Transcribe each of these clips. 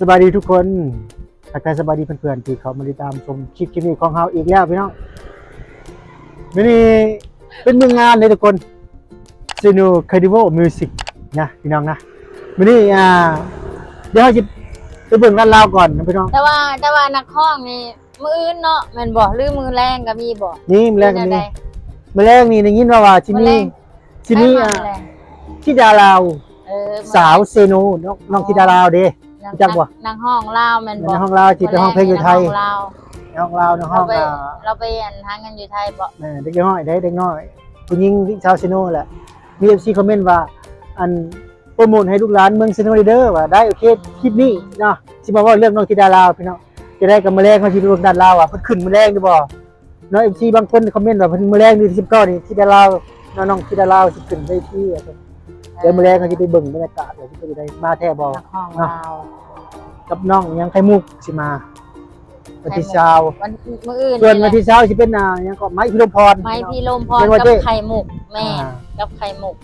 สบายดีทุกคนทักทายสบายดีเพื่อนๆที่เขามาติดตามชมคลิปนี้ของเราอีกแล้วพี่น้องวันนี้เป็นมืองานเลยทุกคนซีโนคาร์ดิโวมิวสิกนะพี่น้องนะวันนี้เดี๋ยวเราจะไปเบิ่งร้านเราก่อนนะพี่น้องแต่ว่านักห้องนี่มืออื่นเนาะแม่นบ่หรือมือแรงก็มีบ่นี่มื้อแรกนี่มื้อแรกนี่ได้ยินว่าที่นี่ที่ดาลาวสาวเซโนน้องที่ดาลาวเด้จังบ่นางห้องลาวแม่นบ่นางห้องลาวที่เป็นห้องเพลงอยู่ไทยห้องลาวห้องเราไปหาเงินอยู่ไทยบ่เด็กน้อยเด็กน้อยผู้หญิงชาวเซโนแหละมี FC คอมเมนต์ว่าอันโปรโมทให้ลูกหลานเมืองเซโนเด้อว่าได้โอเคคลิปนี้เนาะสิมาว่าเรื่องน้องธิดาลาวพี่น้องจะได้กับมื้อแรงเขาสิไปเบิ่งด้านลาวเพิ่นขึ้นมื้อแรงได้บ่เนาะ FC บางคนคอมเมนต์ว่าเพิ่นมื้อแรงนี่19นี่ธิดาลาวน้องธิดาลาวสิขึ้นไปที่เดี๋ยวมื้อแรงเขาสิไปเบิ่งบรรยากาศว่าสิไปได้มาแท้บ่เนาะกับน้องยังไข่มุกสิมาวันที่20วันมื้ออื่นส่วนวันที่20สิเป็นยังก็ไม้พิรมพรไม้พิรมพรกับไข่มุกแม่กับไข่มุก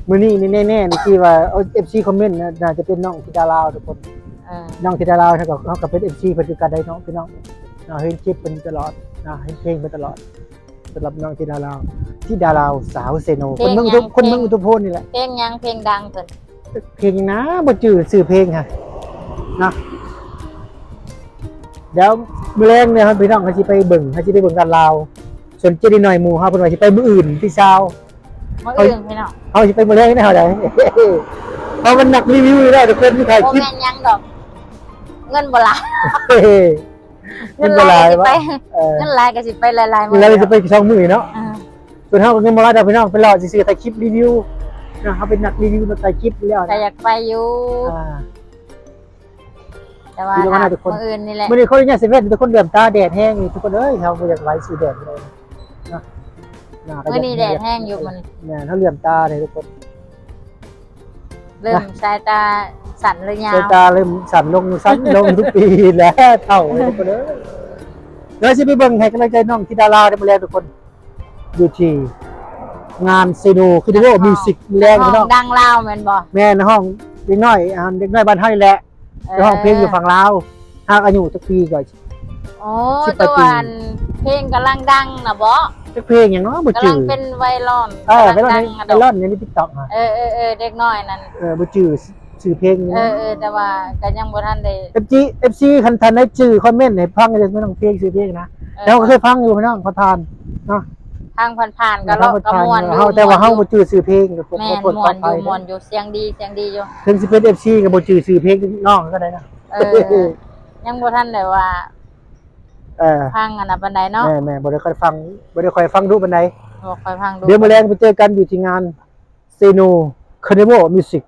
มื้อนี้นี่แน่ๆนี่ที่ว่าFC คอมเมนต์น่าจะเป็นน้องธิดาลาวทุกคนน้องธิดาลาวเฮาก็เป็น FC เพิ่นคือกันได้เนาะพี่น้องเห็นคลิปเพิ่นตลอดเห็นเพลงเพิ่นตลอดสำหรับน้องธิดาลาวสาวเซโนคนเมืองอุทุมพรนี่แหละเพลงยังเพลงดังเพิ่นเพลงนะบ่จื้อชื่อเพลงค่ะนะเดี๋ยวมื้อแรงเนี่ยครับพี่น้องเขาสิไปเบิ่งกันลาวส่วนเจดีหน่อยหมู่เฮาเพิ่นว่าสิไปมื้ออื่นที่เช้ามื้ออื่นพี่น้องเฮาสิไปมื้อแรงได้เฮาได้เพราะมันนักรีวิวได้ทุกคนที่ถ่ายคลิปบ่แม่นยังดอกเงินบ่หลายเงินบ่หลายวะเงินหลายก็สิไปหลายๆมื้อแล้วจะไป2มื้อเนาะส่วนเฮาก็เงินบ่หลายดอกพี่น้องไปรอซื่อๆถ่ายคลิปรีวิวนะเฮาเป็นนักรีวิวมาถ่ายคลิปแล้วก็อยากไปอยู่แต่ว่ามื้ออื่นนี่แหละมื้อนี้คนเนี่ยเซเว่นทุกคนเดือดตาแดดแห้งนี่ทุกคนเอ้ยเฮาบ่อยากไว้สีแดดเลยนะมื้อนี้แดดแห้งอยู่มันเนี่ยเฮาเหลื่อมตาเลยทุกคนเริ่มสายตาสั่นหรือยังสายตาเริ่มสั่นลงทุกปีแล้วเท่าเลยทุกคนเอ้ยเดี๋ยวสิไปเบิ่งให้กำลังใจน้องธิดาลาวได้มาแล้วทุกคนอยู่ที่งานเซโนคาร์ดิโวมิวสิกแรงพี่น้องดังลาวแม่นบ่แม่นห้องเด็กน้อยบ้านเฮานี่แหละห้องเพลงอยู่ฝั่งลาวหากอายุจักปีก็โอ้ตะวันเพลงกำลังดังน่ะบ่จักเพลงหยังเนาะบ่จื้อกำลังเป็นไวรัลไวรัลใน TikTok เด็กน้อยนั่นบ่จื้อชื่อเพลงแต่ว่าก็ยังบ่ทันได้ FC คันทันได้ชื่อคอมเมนต์ให้ฟังได้ไม่ต้องเพลงชื่อเพลงนะแล้วก็เคยฟังอยู่พี่น้องผ่านเนาะทางผ่านๆก็เลาะก็ม่วนอยู่แต่ว่าเฮาบ่จื้อชื่อเพลงก็ม่วนอยู่เสียงดีอยู่ถึงสิเป็น FC ก็บ่จื้อชื่อเพลงน้องก็ได้นะยังบ่ทันได้ว่าฟังอันน่ะปานใดเนาะแม่บ่ได้ค่อยฟังดูปานใดบ่ค่อยฟังดูเดี๋ยวมื้อแลงไปเจอกันอยู่ที่งานเซโนคาร์นิวัลมิวสิก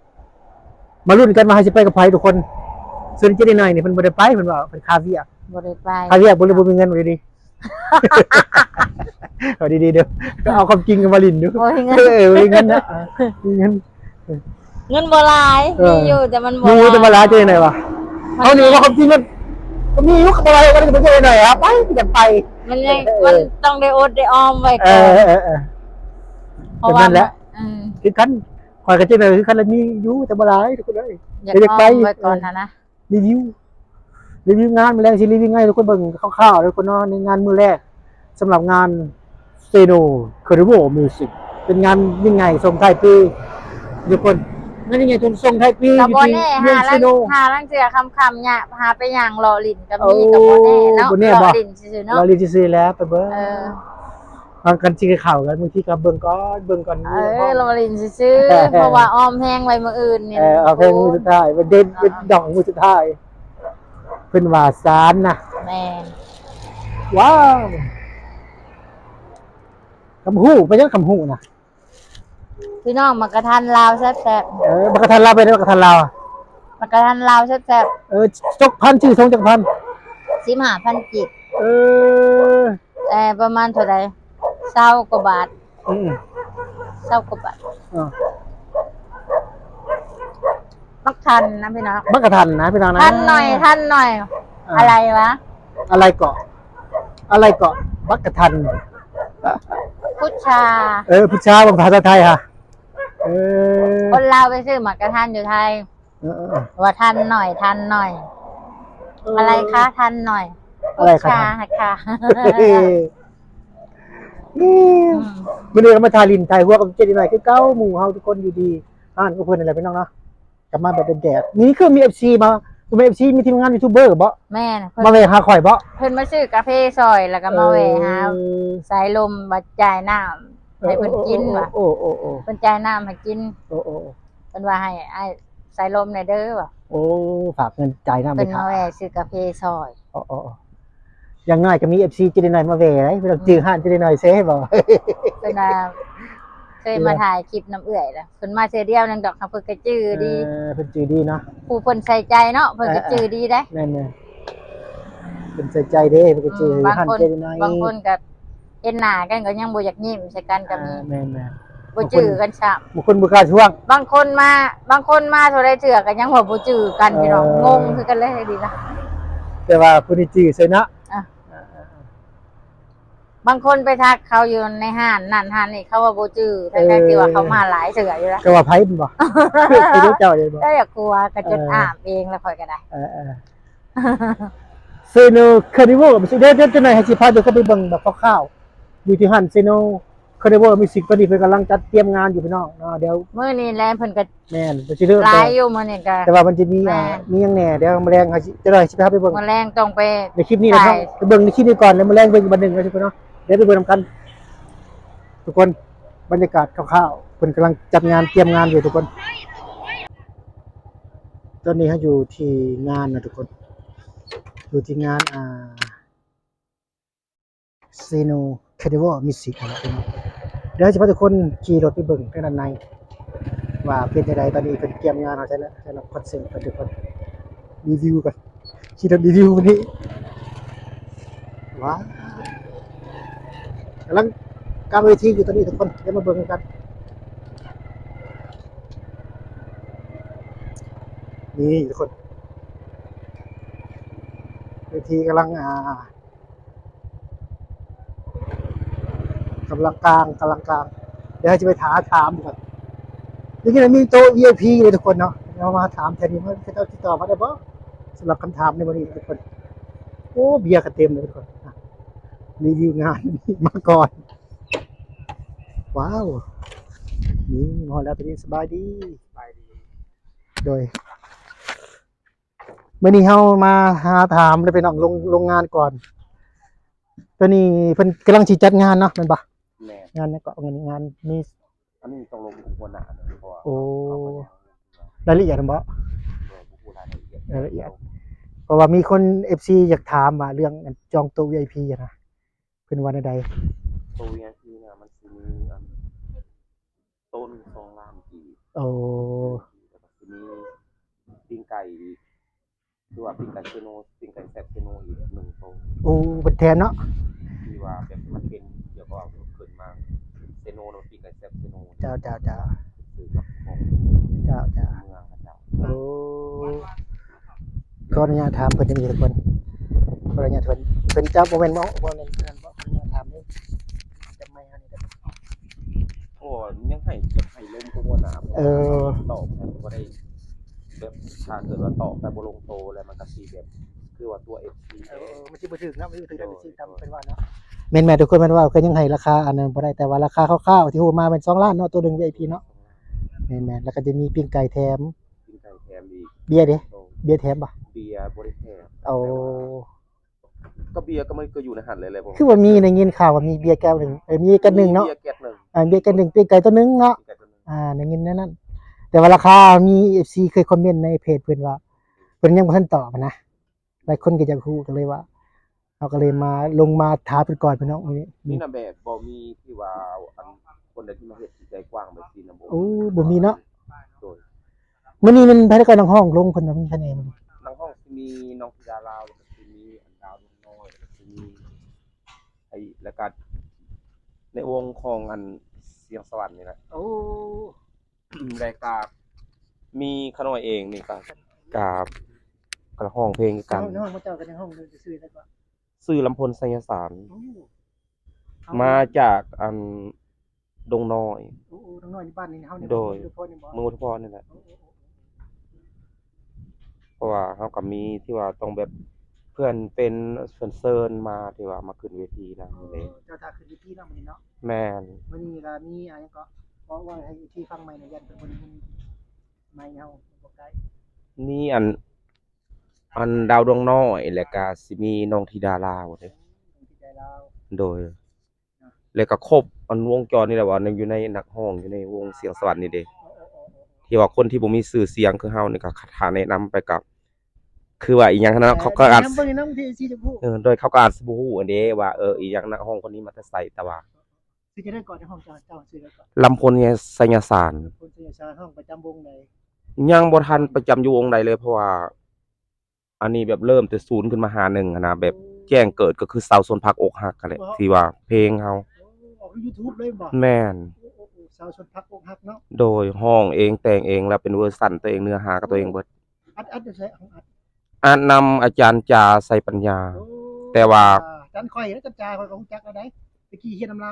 มาลุ้นกันว่าให้สิไปกับไผทุกคนส่วนเจได้หน่อยนี่เพิ่นบ่ได้ไปเพิ่นว่าเพิ่นคาเวียบ่ได้ไปคาเวียบ่ได้บ่มีเงินบ่ดีเอาดีๆเด้อเอาความจริงกันมาลิ้นดูมีเงินนะมีเงินบ่หลายมีอยู่แต่มันบ่แต่บ่หลายเจไหนวะเอานี่ว่าความจริงมันมีอยู่กับอะไรกันบ่เจหน่อยครับไปอยากไปมันต้องได้อดได้ออมไว้ก่อนเพราะว่านั่นแหละคือกันข่อยก็เจหน่อยคือกันแล้วมีอยู่แต่บ่หลายทุกคนเอ้ยอยากไปไว้ก่อนนะรีวิวงานมื้อแรกสิรีวิวง่ายทุกคนเบิ่งคร่าวๆทุกคนเนาะในงานมื้อแรกสำหรับงานเซโนคาร์นิวัลมิวสิกเป็นงานยิ่งใหญ่ส่งท้ายปีทุกคนนั่นยังไงส่งท้ายปีอยู่ที่เมืองเซโนหาลังเจือคำเนี่ยหาไปอย่างหล่อลิ้นกับมีกับบ่แน่เนาะหล่อลิ้นซื่อๆเนาะหล่อลิ้นซื่อๆแล้วไปเบิ่งบางกันสิเข้ากันบางทีก็เบิ่งก่อนหล่อลิ้นซื่อๆเพราะว่าออมแห้งไว้มื้ออื่นนี่เอาเพลงมื้อสุดท้ายเป็นเด่นเป็นดอกมื้อสุดท้ายเพิ่นว่าสารนะแม่ว้าวคำฮู้ไปยังคำฮู้นะพี่น้องมักกะทันลาวแซ่บมักกะทันลาวไปได้มักกะทันลาวมักกะทันลาวแซ่บจกพันชื่อทงจักพัน15,000กิบแต่ประมาณเท่าใด20กว่าบาท20กว่าบาทมักทันนะพี่น้องมักกะทันนะพี่น้องนะทันหน่อยอะไรวะอะไรเกาะมักกะทันพุชาพุชาเป็นภาษาไทยค่ะคนลาวไปซื้อหมักกะทันอยู่ไทยว่าทันหน่อย อะไรคะทันหน่อย อะไรคะ ค่ะ มื้อนี้เรามาทาลินไทยหัวกับเจดีหน่อยคือเก้าหมู่เฮาทุกคนอยู่ดีอ่านกับเพิ่นนั่นแหละพี่น้องเนาะกลับมาแบบเป็นแดดนี่คือมี FC มามี FC มีทีมงานยูทูบเบอร์บ่ แม่น มาแวะหาข่อยบ่ เพิ่นมาซื้อกาแฟซอยแล้วก็มาแวะหาสายลมมาจ่ายน้ำให้เพิ่นกินว่ะ โอ้โอ้โอ้ เพิ่นจ่ายน้ำให้กิน โอ้โอ้ เพิ่นว่าให้อ้ายสายลมในเด้อว่ะ โอ้ฝากเงินจ่ายน้ำไป เพิ่น ทา มาแวะซื้อกาแฟซอย อ๋ออย่างน้อยก็มี FC เจดีหน่อยมาแวะได้บ่ต้องจื้อห้านเจดีหน่อยเซ่บ่ เพิ่นว่าเคยมาถ่ายคลิปน้ำเอื้อยแล้วเพิ่นมาเทื่อเดียวนึงดอกค่ะเพิ่นก็จื้อดี เพิ่นจื้อดีเนาะ ผู้เพิ่นใส่ใจเนาะเพิ่นก็จื้อดีได้ นั่นน่ะเพิ่นใส่ใจเด้เพิ่นก็จื้อบ าง ห้าน คน เจดีหน่อย บางคนก็เห็นหน้ากันก็ยังบ่อยากยิ้มใส่กันก็มี แม่น บ่จื้อกันซ้ำ บางคนบ่กล้าช่วง บางคนมาเท่าไรเถื่อกันยังบ่จื้อกันพี่น้องงงคือกันเลยดีนะ แต่ว่าผู้นี้จื้อใส่นะ อ่ะบางคนไปทักเขาอยู่ในห้านนั่นห้านนี่เขาว่าบ่จื้อแต่ที่ว่าเขามาหลายเถื่ออยู่แล้ว ก็ว่าไผเป็นบ่คือเจ้าเลยบ่ ก็อย่ากลัวก็จนอาบเองแล้วค่อยก็ได้ เซโนคาร์นิวัลไม่ใช่เดี๋ยวจะหน่อยให้สิพาเดี๋ยวเข้าไปเบิ่งแบบคร่าวๆอยู่ที่หันเซโนคาร์นิวัลมิวสิกตอนนี้เพิ่นกำลังจัดเตรียมงานอยู่พี่น้องเนาะเดี๋ยว มื้อนี้แลเพิ่นก็ แม่นเพิ่นสิเริ่ม หลายอยู่มื้อนี้ก็ แต่ว่ามันจะมี แม่ มีหยังแหน่เดี๋ยวแมลงให้จะหน่อยสิพาไปเบิ่ง มื้อแรงต้องไป ในคลิปนี้นะครับ ใช่ ไปเบิ่งในคลิปนี้ก่อนแล้วแมลงเบิ่งอีกบัดหนึงนะทุกคนเนาะเดี๋ยวไปเบิ่งนำกัน ทุกคนบรรยากาศคร่าวๆเพิ่นกำลังจัดงานเตรียมงานอยู่ทุกคน ตอนนี้เฮาอยู่ที่งานนะทุกคนอยู่ที่งานเซโนคาร์นิวัลมิวสิกนะครับพี่น้องเดี๋ยวจะพาทุกคนขี่รถไปเบิ่งข้างในว่าเป็นจังไดตอนนี้เป็นเตรียมงานเอาใช่แล้วใช่แล้วคอนเสิร์ตกันทุกคนรีวิวกันขี่รถรีวิววันนี้ว้าวกำลังกลางเวทีอยู่ตอนนี้ทุกคนเดี๋ยวมาเบิ่งกันนี่ทุกคนเวทีกำลังกำลังกลางเดี๋ยวจะไปถามก่อนนี่ก็มีโต๊ะ VIP เลยทุกคนเนาะเรามาถามแทนนี้ว่าจะติดต่อมาได้บ่สำหรับคำถามในวันนี้ทุกคนโอ้เบียร์กันเต็มเลยทุกคนรีวิวงาน มาก่อนว้าวนี่มาแล้วตอนนี้สบายดีโดยเมื่อนี้เฮามาหาถามเลยไปน้องลงงานก่อนตอนนี้เพิ่นกำลังสิจัดงานเนาะแม่นบ่ แม่ งานนี้ก็งานมี อันนี้ต้องลงบุคคลหนาเลยเพราะว่า โอ้รายละเอียดบ่ บุคคลรายละเอียด รายละเอียดเพราะว่ามีคน FC อยากถามว่าเรื่องจองตัว VIP อะนะเพิ่นว่าใด ตัวเนี้ยคือเนี่ยมันคือมีต้น2 ล้านกี โอ้ แล้วก็คือมีปิ้งไก่คือว่าปิ้งไก่เซโนปิ้งไก่แซ่บเซโนอีก1 โต โอ้เป็นแทนเนาะ ที่ว่าแบบมันเป็นเดี๋ยวก็เอาขึ้นมาเซโนเนาะปิ้งไก่แซ่บเซโน เจ้า คือกับของ เจ้า เมืองพระเจ้า โอ้ก็อนุญาตถามเพิ่นจะมีทุกคนขออนุญาตเพิ่นเจ้าบ่แม่นบ่แม่นบ่ขออนุญาตถามนี่จำไม่อันนี้ได้ โอ้ยังให้เก็บให้ลมบุคคลหนาตอบให้บ่ได้แบบถ้าเกิดว่าตอบแต่บ่ลงโตแล้วมันก็สิแบบคือว่าตัว FC มันสิบ่ถึกเนาะมันสิบ่ถึกมันสิทำเป็นว่าเนาะแม่นๆทุกคนแม่นว่าก็ยังให้ราคาอันนั้นบ่ได้แต่ว่าราคาคร่าวๆที่ฮู้มาเป็น2ล้านเนาะตัวหนึง VIP เนาะแม่นๆแล้วก็จะมีปิ้งไก่แถม กินไก่แถมอีก เบียร์เด้เบียร์แถมบ่ เบียร์บริแถม เอา ก็เบียร์ก็มันก็อยู่ในหันเลยผม คือว่ามีได้ยินข่าวว่ามีเบียร์แก้วหนึงมีกันหนึงเนาะ เบียร์แก๊สหนึ่ง เบียร์กันหนึงปิ้งไก่ตัวหนึงเนาะ กินไก่ตัวหนึง ได้ยินแนั่นแต่ว่าราคามี FC เคยคอมเมนต์ในเพจเพิ่นว่าเพิ่นยังบ่ทันตอบนะหลายคนก็อยากรู้ก็เลยว่าเราก็เลยมาลงมาถามเพิ่นก่อนพี่น้องมื้อนี้ นี่นะแบบบ่มีที่ว่าอันคนใดที่มาเฮ็ดใจกว้างแบบนี้นะ โอ้บ่มีเนาะ โดย มื้อนี้มันภายในการห้องลงเพิ่นว่ามีคะแนนมื้อนี้ ทางห้องสิมีน้องธิดาลาวแล้วก็สิมีอันดาวดวงน้อยแล้วก็สิมีไอ้แล้วก็ในวงของอันเสียงสวรรค์นี่แหละ โอ้ รายการมีขน้อยเองนี่ก็กับกระห้องเพลงกัน ในห้องเขาเจ้ากันในห้องซื่อๆแล้วก็ ชื่อลำพลไสยสาร โอ้ มาจากอันดงน้อย โอ้น้องๆอยู่บ้านนี่เฮานี่ โดย พ่อนี่บ่ เมืองอุทุพรนี่แหละเพราะว่าเฮาก็มีที่ว่าต้องแบบ พื่อนเป็นเพิ่นเชิญมาที่ว่ามาขึ้นเวทีนำเด้ เจ้าถ้าขึ้นที่เนาะมื้อนี้เนาะ แม่น มื้อนี้ก็มีหยังก็ว่าให้ที่ฟังใหม่หน่อยยันเป็นคนใหม่เฮาบ่ไกล นี่อันดาวดวงน้อยแล้วก็สิมีน้องธิดาลาวเด้ ที่ใจเรา โดยแล้วก็ครบอันวงจรนี่แหละว่าอยู่ในนักร้องอยู่ในวงเสียงสวรรค์นี่เด้ที่ว่าคนที่บ่มีชื่อเสียงคือเฮานี่ก็ถ้าแนะนำไปกับคือว่าอีหยังหั้นนะเขาก็อาจ น้ำเบิ่งน้ำที่สีชมพู โดยเขาก็อาจสิบ่ฮู้อันเด้ว่าอีหยังนักร้องคนนี้มาแต่ไสแต่ว่า สิจะได้ก่อนในห้องเจ้าซื้อได้ก่อน ลำพลไงไสยสาร คนสิชาห้องประจำวงใด ยังบ่ทันประจำอยู่วงใดเลยเพราะว่า อันนี้แบบเริ่มแต่ศูนย์ขึ้นมาหาหนึ่งหั้นนะแบบแจ้งเกิดก็คือสาวสนพักอกหักนั่นแหละที่ว่าเพลงเฮา ออก YouTube เลยบ่ แม่น สาวชนพักอกหักเนาะ โดยห้องเองแต่งเองแล้วเป็นเวอร์ชันตัวเองเนื้อหากับตัวเองเบิด อัดจะใช้ของอัด อ่านนำอาจารย์จาใส่ปัญญา แต่ว่า จันข่อยแล้วจันจาข่อยก็ฮู้จักแล้วได้ตะกี้เฮียนำเรา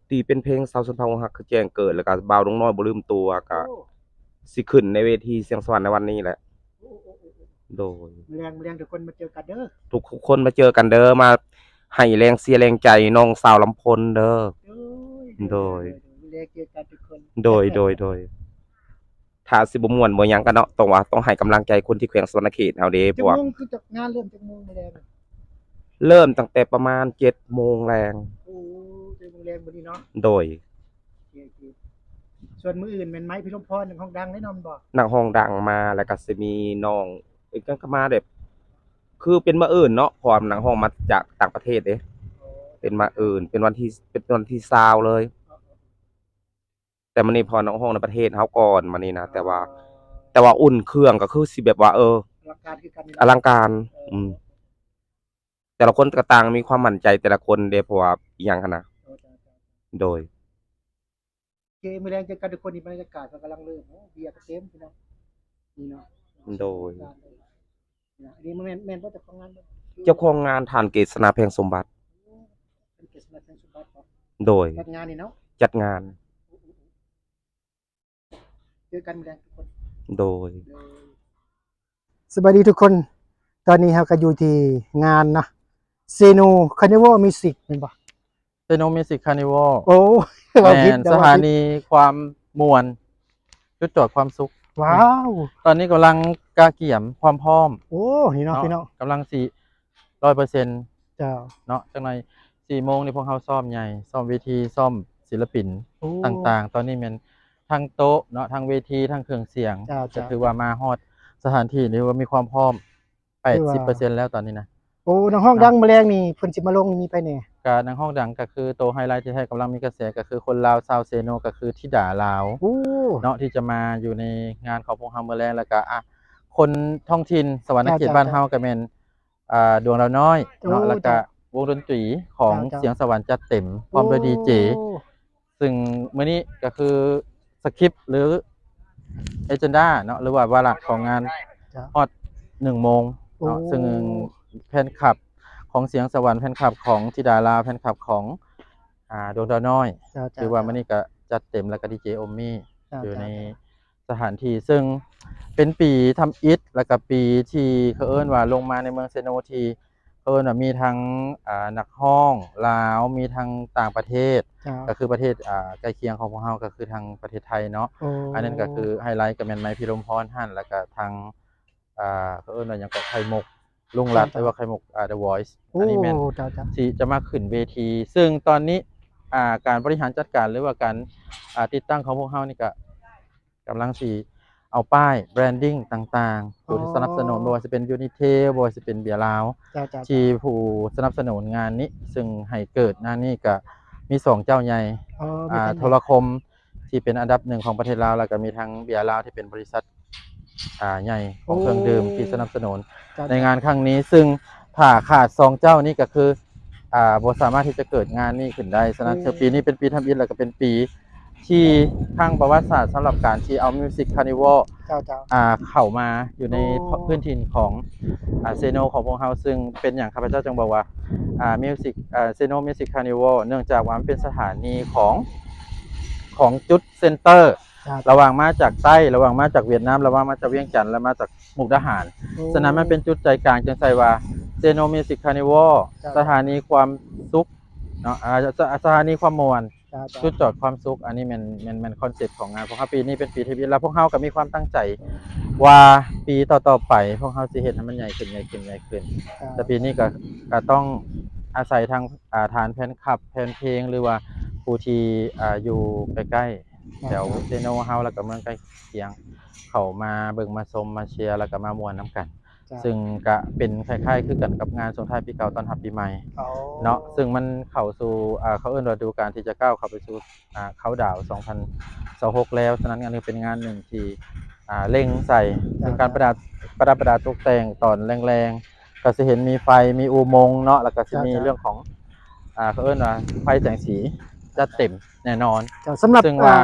ที่เป็นเพลงสาวสนพักอกหักคือแจ้งเกิดแล้วก็บ่าวดงน้อยบ่ลืมตัวก็สิขึ้นในเวทีเสียงสวรรค์ในวันนี้แหละโดย มื้อแรงทุกคนมาเจอกันเด้อ ทุกคนมาเจอกันเด้อมาให้แรงเสียแรงใจน้องสาวลำพลเด้อ โดย มื้อแรงเจอกันทุกคน โดยถ้าสิบ่ม่วนบ่หยังก็เนาะต้องให้กำลังใจคนที่แขวงสวรรณเขตเฮาเด้เพ จัก ราะว่า โมงคือจักงานเริ่มจักโมงมื้อแรง เริ่มตั้งแต่ประมาณ 7 โมงแรง โอ้เจอมื้อแรงมื้อนี้เนาะ โดย โอเคส่วนมื้ออื่นแม่นไหมพี่ลมพรของดังแน่นอนบ่ นักร้องดังมาแล้วก็สิมีน้องอีกก็มาแบบคือเป็นมื้ออื่นเนาะเพราะว่านักร้องมาจากต่างประเทศเด้เป็นมื้ออื่นเป็นวันที่20เลย แต่มื้อนี้พอนักร้องในประเทศเฮาก่อนมื้อนี้นะแต่ว่าอุ่นเครื่องก็คือสิแบบว่าอลังการคือกัน อลังการแต่ละคนก็ต่างมีความมั่นใจแต่ละคนเด้เพราะว่าอิหยังหั้นนะโดย โอเคมื้อแรงเจอกันทุกคนนี่บรรยากาศก็กำลังเริ่มเบียร์ก็เต็มพี่น้องนี่เนาะ โดย อันนี้แม่นบ่เจ้าของงานบ่ เจ้าของงานฐานเกษนาแพงสมบัติ เป็นเกษตรเป็นสุบัติบ่ โดย จัดงานนี่เนาะ จัดงาน เจอกันมื้อแรงทุกคน โดย สวัสดีทุกคน ตอนนี้เราก็อยู่ที่งานนะเซโนคาร์นิวัลมิวสิกเป็นปะ เซโนมิวสิกคาร์นิวัล โอ้ แมนสถานีความมวลจุดจอดความสุข ว้าว ตอนนี้กำลังกาเกี่ยมความพร้อม โอ้นี่เนาะพี่น้อง กำลัง100% เจ้า เนาะจังใน4 โมงนี่พวกเขาซ้อมใหญ่ซ้อมเวทีซ้อมศิลปิน โอ้ ต่างๆ ตอนนี้แมันทั้งโต๊ะเนาะทั้งเวทีทั้งเครื่องเสียง จ้า ก็ถือว่ามาฮอดสถานที่นี่ว่ามีความพร้อม 80% แล้วตอนนี้นะ โอ้น้องห้องดังแมลงนี่เพิ่นสิมาลงนี่มีไปแน่ การในห้องดังก็คือตัวไฮไลท์ที่ให้กำลังมีกระแสก็คือคนลาวชาวเซโนก็คือธิดาลาว โอ้ เนาะที่จะมาอยู่ในงานของพวกเฮาเมื่อแลงแล้วก็คนท้องถิ่นสวรรณเขตบ้านเฮาก็แม่นดวงดาวน้อยเนาะแล้วก็วงดนตรีของเสียงสวรรค์จัดเต็มพร้อมด้วยดีเจซึ่งมื้อนี้ก็คือสคริปต์หรือเอเจนดาเนาะหรือว่าวาระของงานฮอด1 โมงเนาะซึ่งแฟนคลับของเสียงสวรรค์แฟนคลับของธิดาลาวแฟนคลับของดวงดาวน้อยคือว่ามื้อนี้ก็จัดเต็มแล้วก็ดีเจโอมมี่อยู่ในสถานที่ซึ่งเป็นปีทำอิฐแล้วก็ปีที่เขาเอิ้นว่าลงมาในเมืองเซโนที่เขาเอิ้นว่ามีทั้งนักร้องลาวมีทั้งต่างประเทศก็คือประเทศใกล้เคียงของพวกเฮาก็คือทางประเทศไทยเนาะอันนั้นก็คือไฮไลท์ก็แม่นไม้พิรมพรหั่นแล้วก็ทางเขาเอิ้นว่าหยังก็ไข่มุกลุงรัตหรือว่าไข่มุกThe Voice อันนี้แม่นที่จะมาขึ้นเวทีซึ่งตอนนี้การบริหารจัดการหรือว่าการติดตั้งของพวกเฮานี่ก็กำลังสิเอาป้ายแบรนดิ้งต่างๆผู้ที่สนับสนุนบ่ว่าจะเป็น Unitel บ่ว่าจะเป็นเบียร์ลาวที่ผู้สนับสนุนงานนี้ซึ่งให้เกิดงานนี้ก็มี2เจ้าใหญ่โทรคมที่เป็นอันดับ1ของประเทศลาวแล้วก็มีทั้งเบียร์ลาวที่เป็นบริษัทใหญ่ของเครื่องดื่มที่สนับสนุนในงานครั้งนี้ซึ่งถ้าขาด2เจ้านี้ก็คือบ่สามารถที่จะเกิดงานนี้ขึ้นได้ฉะนั้นปีนี้เป็นปีทำอิฐแล้วก็เป็นปีที่ข้างประวัติศาสตร์สำหรับการที่เอามิวสิกคาร์นิวัลเข้ามาอยู่ในพื้นถิ่นของเซโนของพวกเฮาซึ่งเป็นอย่างข้าพเจ้าจึงบอกว่ามิวสิกเซโนมิวสิกคาร์นิวัลเนื่องจากว่ามันเป็นสถานีของจุดเซ็นเตอร์ระหว่างมาจากใต้ระหว่างมาจากเวียดนามระหว่างมาจากเวียงจันทน์และมาจากมุกดาหารฉะนั้นมันเป็นจุดใจกลางจึงใส่ว่า โนมิวสิกคาร์นิวัลสถานีความสุขเนาะสถานีความมวล จ้า จุดจอดความสุขอันนี้มันคอนเซ็ปต์ของงานพวกเขาปีนี้เป็นปีที่แล้วพวกเขาก็มีความตั้งใจว่าปีต่อๆไปพวกเขาสิเฮ็ดให้มันใหญ่ขึ้นแต่ปีนี้ก็ต้องอาศัยทางฐานแฟนคลับแฟนเพลงหรือว่าผู้ที่อยู่ใกล้ๆแถวเซโนเฮาแล้วก็เมืองใกล้เคียงเขามาเบิ่งมาชมมาเชียร์แล้วก็มาม่วนน้ำกัน ซึ่งก็เป็นคล้ายๆคือกันกับงานส่งท้ายปีเก่าต้อนรับปีใหม่เนาะซึ่งมันเข้าสู่เขาเอิ้นว่าฤดูกาลที่จะก้าวเข้าไปสู่เขาดาว2026แล้วฉะนั้นงานนี้เป็นงานหนึ่งที่เร่งใส่ในการประดับตกแต่งตอนแรงๆก็สิเห็นมีไฟมีอุโมงค์เนาะแล้วก็สิมีเรื่องของเขาเอิ้นว่าไฟแสงสีจะเต็มแน่นอน สำหรับ ซึ่งว่า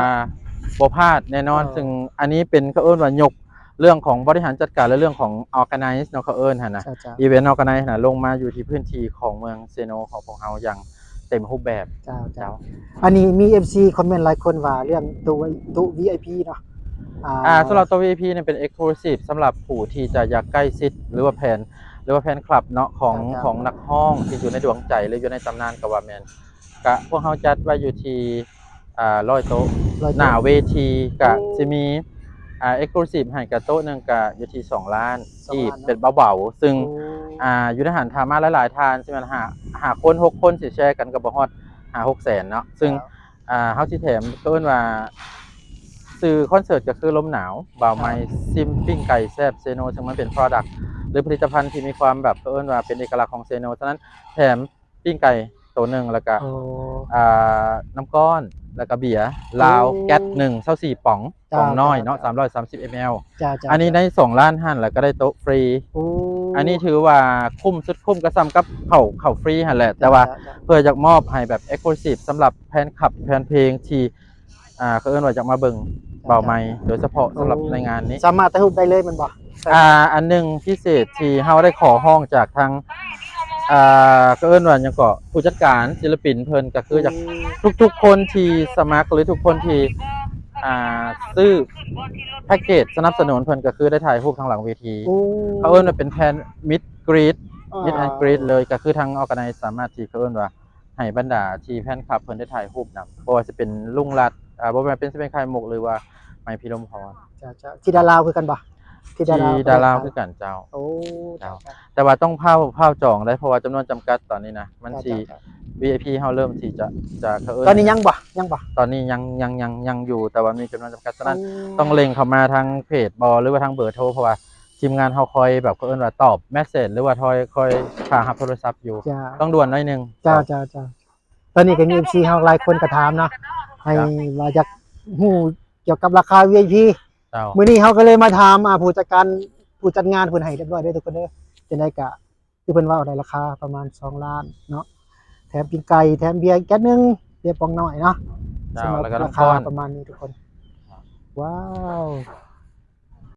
บ่พลาดแน่นอนซึ่งอันนี้เป็นเขาเอิ้นว่ายกเรื่องของบริหารจัดการและเรื่องของ organize เนาะเขาเอิ้นหั่นน่ะ อีเวนต์ organize น่ะลงมาอยู่ที่พื้นที่ของเมืองเซโนของพวกเราอย่างเต็มรูปแบบ เจ้าอันนี้มี FC คอมเมนต์หลายคนว่าเรื่องตู้ VIP เนาะ สำหรับตัว VIP เนี่ยเป็น exclusive สำหรับผู้ที่จะอยากใกล้ชิดหรือว่าแฟนคลับเนาะของนักร้องที่อยู่ในดวงใจหรืออยู่ในตำนานก็ว่าแม่นก็พวกเราจัดไว้อยู่ที่100 โต๊ะหน้าเวทีก็สิมีexclusive ให้กับโต๊ะหนึงก็อยู่ที่2 ล้านที่เป็นเบาๆซึ่งอยู่ในหันทามาหลายๆทานสิมัน5 คน6 คนสิแชร์กันก็บ่ฮอด5-6 แสนเนาะซึ่งเฮาสิแถมเอิ้นว่าสื่อคอนเสิร์ตก็คือลมหนาวบ่าวไม้ซิมปิ้งไก่แซ่บเซโนซึ่งมันเป็น product หรือผลิตภัณฑ์ที่มีความแบบเอิ้นว่าเป็นเอกลักษณ์ของเซโนฉะนั้นแถมปิ้งไก่ตัวหนึ่งแล้วก็น้ำก้อนแล้วก็เบียร์ลาวแก๊ส1 24ป๋องน้อยเนาะ330 ml อันนี้ได้2 ล้านหั่นแล้วก็ได้โต๊ะฟรีอันนี้ถือว่าคุ้มสุดคุ้มก็ซ้ำกับเข้าฟรีหั่นแหละแต่ว่าเพื่ออยากมอบให้แบบ exclusive สำหรับแฟนคลับแฟนเพลงที่เขาเอิ้นว่าอยากมาเบิ่งเบาไม้โดยเฉพาะสำหรับในงานนี้สามารถถ่ายรูปได้เลยมันบ่อันหนึ่งพิเศษที่เฮาได้ขอห้องจากทางก็เอิ้นว่าหยังก็ผู้จัดการศิลปินเพิ่นก็คือจากทุกๆคนที่สมัครหรือทุกคนที่ซื้อแพ็กเกจสนับสนุนเพิ่นก็คือได้ถ่ายรูปทางหลังเวทีเขาเอิ้นว่าเป็นแพนมิดกรีดเลยก็คือทาง organize สามารถที่เขาเอิ้นว่าให้บรรดาที่แฟนคลับเพิ่นได้ถ่ายรูปนำบ่ว่าสิเป็นลุงรัฐบ่ว่าเป็นสิเป็นไข่มุกหรือว่าไมค์พิรมพรที่ดาราวคือกันบ่ที่ดาราวคือกันเจ้าแต่ว่าต้องเผาจองได้เพราะว่าจำนวนจำกัดตอนนี้นะมันสิ VIP เฮาเริ่มที่จะเขาเอิ้นตอนนี้ยังบ่ตอนนี้ยังอยู่แต่ว่ามีจำนวนจำกัดฉะนั้นต้องเล็งเข้ามาทางเพจบ่หรือว่าทางเบอร์โทรเพราะว่าทีมงานเฮาคอยแบบเขาเอิ้นว่าตอบเมสเสจหรือว่าคอยหารับโทรศัพท์อยู่ต้องด่วนหน่อยนึงจ้าตอนนี้ก็มี FC เฮาหลายคนก็ถามเนาะให้ว่าอยากฮู้เกี่ยวกับราคา VIP มื้อนี้เฮาก็เลยมาถามผู้จัดงานเพิ่นให้เรียบร้อยเด้อทุกคนเด้อจังได๋ก็คือเพิ่นว่าได้ราคาประมาณ2 ล้านเนาะแถมปิ้งไก่แถมเบียร์แก๊สนึงเบียร์ปองน้อยเนาะแล้วก็ราคาประมาณนี้ทุกคนว้าว